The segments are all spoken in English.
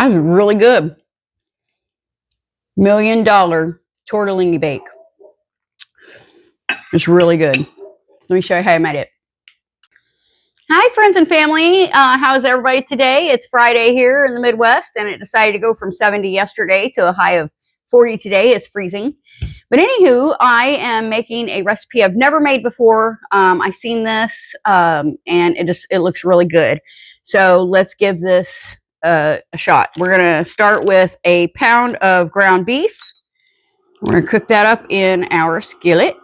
That was really good. $1,000,000 tortellini bake. It's really good. Let me show you how I made it. Hi, friends and family. How's everybody today? It's Friday here in the Midwest, and it decided to go from 70 yesterday to a high of 40 today. It's freezing. But anywho, I am making a recipe I've never made before. I've seen this, and it looks really good. So let's give this a shot. We're going to start with a pound of ground beef. We're going to cook that up in our skillet.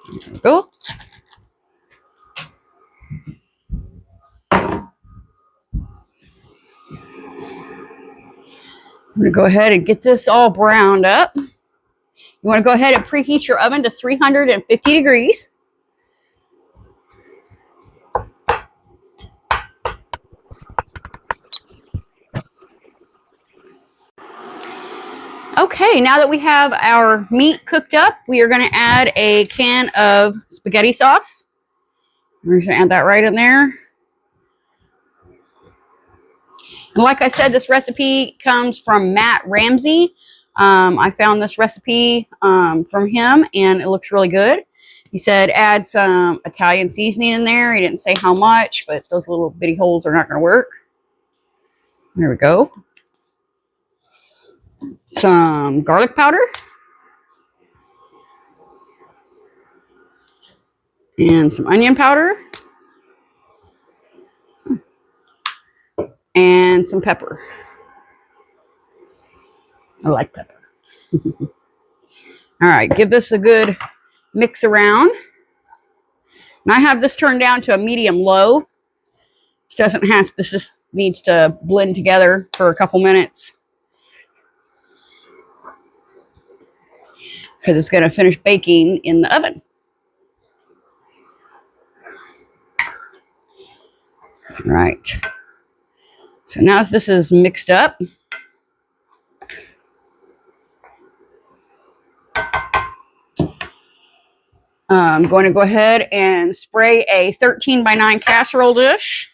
There we go. I'm going to go ahead and get this all browned up. You want to go ahead and preheat your oven to 350 degrees. Okay, now that we have our meat cooked up, we are going to add a can of spaghetti sauce. We're going to add that right in there. And like I said, this recipe comes from Matt Ramsey. I found this recipe from him, and it looks really good. He said add some Italian seasoning in there. He didn't say how much, but those little bitty holes are not going to work. There we go. Some garlic powder. And some onion powder. And some pepper. I like pepper. All right, give this a good mix around. And I have this turned down to a medium-low. This just needs to blend together for a couple minutes, because it's going to finish baking in the oven. All right. So now that this is mixed up, I'm going to go ahead and spray a 13 by 9 casserole dish.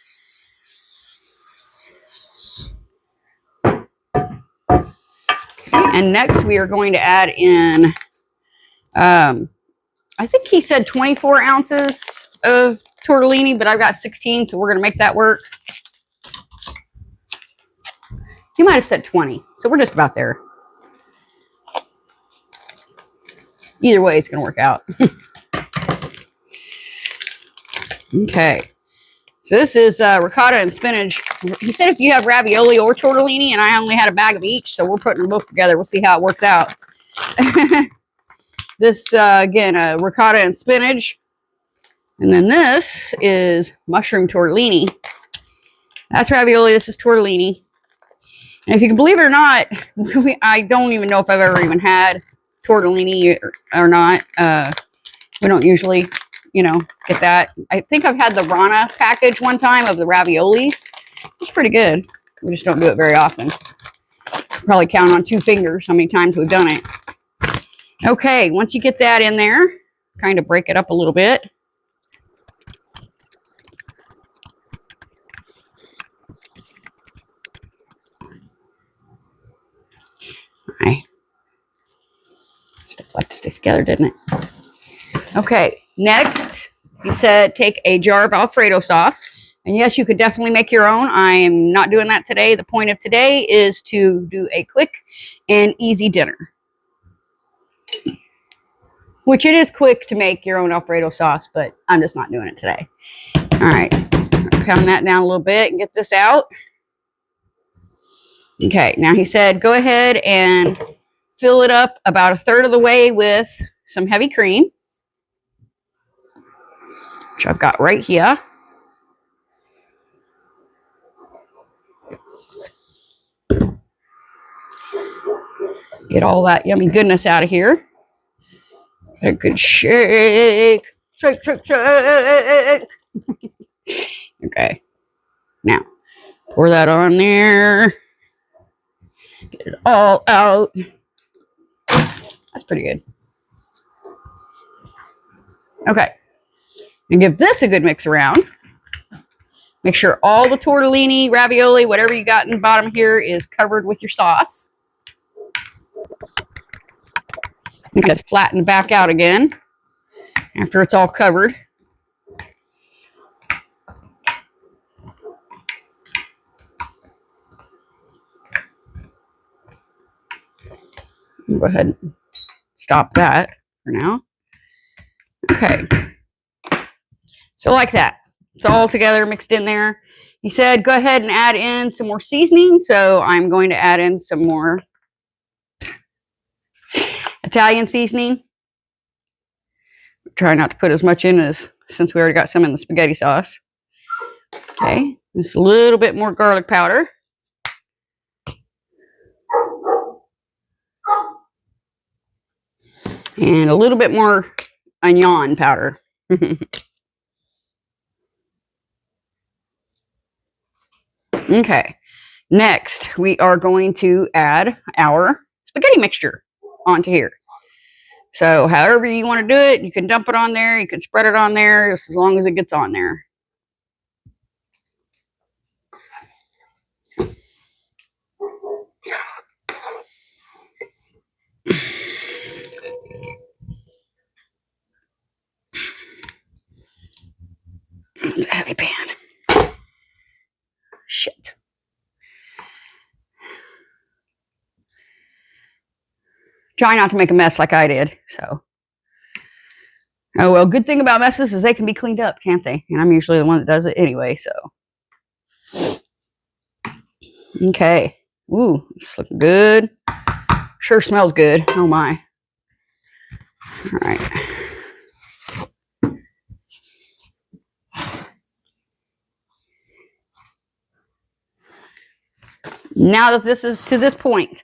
And next we are going to add in, I think he said 24 ounces of tortellini, but I've got 16, so we're going to make that work. He might have said 20, so we're just about there. Either way, it's going to work out. Okay. So this is ricotta and spinach. He said if you have ravioli or tortellini, and I only had a bag of each, so we're putting them both together. We'll see how it works out. This, again, ricotta and spinach. And then this is mushroom tortellini. That's ravioli. This is tortellini. And if you can believe it or not, I don't even know if I've ever even had tortellini or not. We don't usually, get that. I think I've had the Rana package one time of the raviolis. It's pretty good. We just don't do it very often. Probably count on 2 fingers how many times we've done it. Okay, once you get that in there, kind of break it up a little bit. Right. Stuff like to stick together, didn't it? Okay, next, he said take a jar of Alfredo sauce. And yes, you could definitely make your own. I am not doing that today. The point of today is to do a quick and easy dinner. Which it is quick to make your own Alfredo sauce, but I'm just not doing it today. All right, pound that down a little bit and get this out. Okay, now he said go ahead and fill it up about 1/3 of the way with some heavy cream, which I've got right here. Get all that yummy goodness out of here. A good shake. Shake, shake, shake. Okay. Now, pour that on there. Get it all out. That's pretty good. Okay. And give this a good mix around. Make sure all the tortellini, ravioli, whatever you got in the bottom here is covered with your sauce. You can flatten back out again after it's all covered. Go ahead and stop that for now. Okay. So like that. It's all together mixed in there. He said, go ahead and add in some more seasoning. So I'm going to add in some more Italian seasoning. Try not to put as much in as, since we already got some in the spaghetti sauce. Okay. Just a little bit more garlic powder. And a little bit more onion powder. Okay, next we are going to add our spaghetti mixture onto here. So however you want to do it, you can dump it on there, you can spread it on there, just as long as it gets on there. It's a heavy pan. Shit. Try not to make a mess like I did, so. Oh, well, good thing about messes is they can be cleaned up, can't they? And I'm usually the one that does it anyway, so. Okay. Ooh, it's looking good. Sure smells good. Oh, my. All right. Now that this is to this point,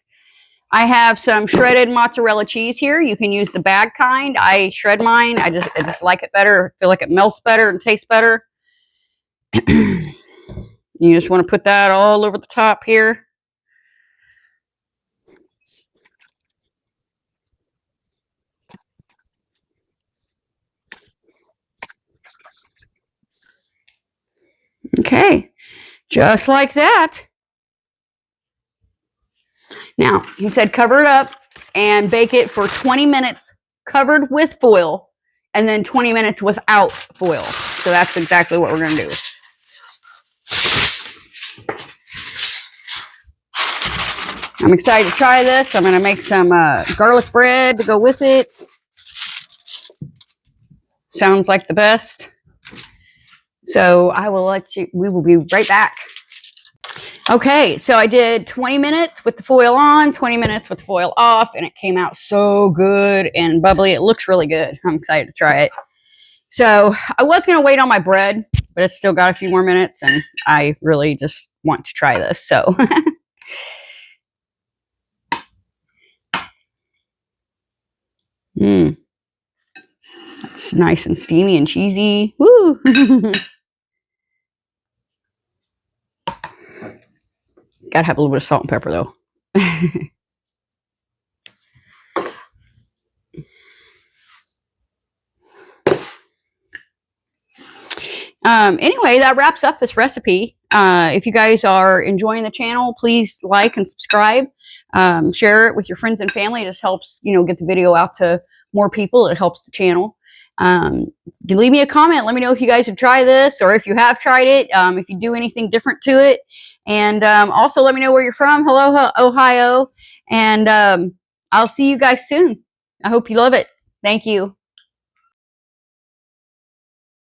I have some shredded mozzarella cheese here. You can use the bag kind. I shred mine. I just like it better. I feel like it melts better and tastes better. You just want to put that all over the top here. Okay, just like that. Now, he said cover it up and bake it for 20 minutes covered with foil and then 20 minutes without foil. So that's exactly what we're going to do. I'm excited to try this. I'm going to make some garlic bread to go with it. Sounds like the best. So I will let you, we will be right back. Okay, so I did 20 minutes with the foil on, 20 minutes with the foil off, and it came out so good and bubbly. It looks really good. I'm excited to try it. So I was going to wait on my bread, but it's still got a few more minutes, and I really just want to try this. So it's nice and steamy and cheesy. Woo! Gotta have a little bit of salt and pepper though. Anyway, that wraps up this recipe. If you guys are enjoying the channel, please like and subscribe. Share it with your friends and family. It just helps, get the video out to more people. It helps the channel. Leave me a comment. Let me know if you guys have tried this or if you have tried it, if you do anything different to it. And also let me know where you're from. Hello, Ohio. And I'll see you guys soon. I hope you love it. Thank you.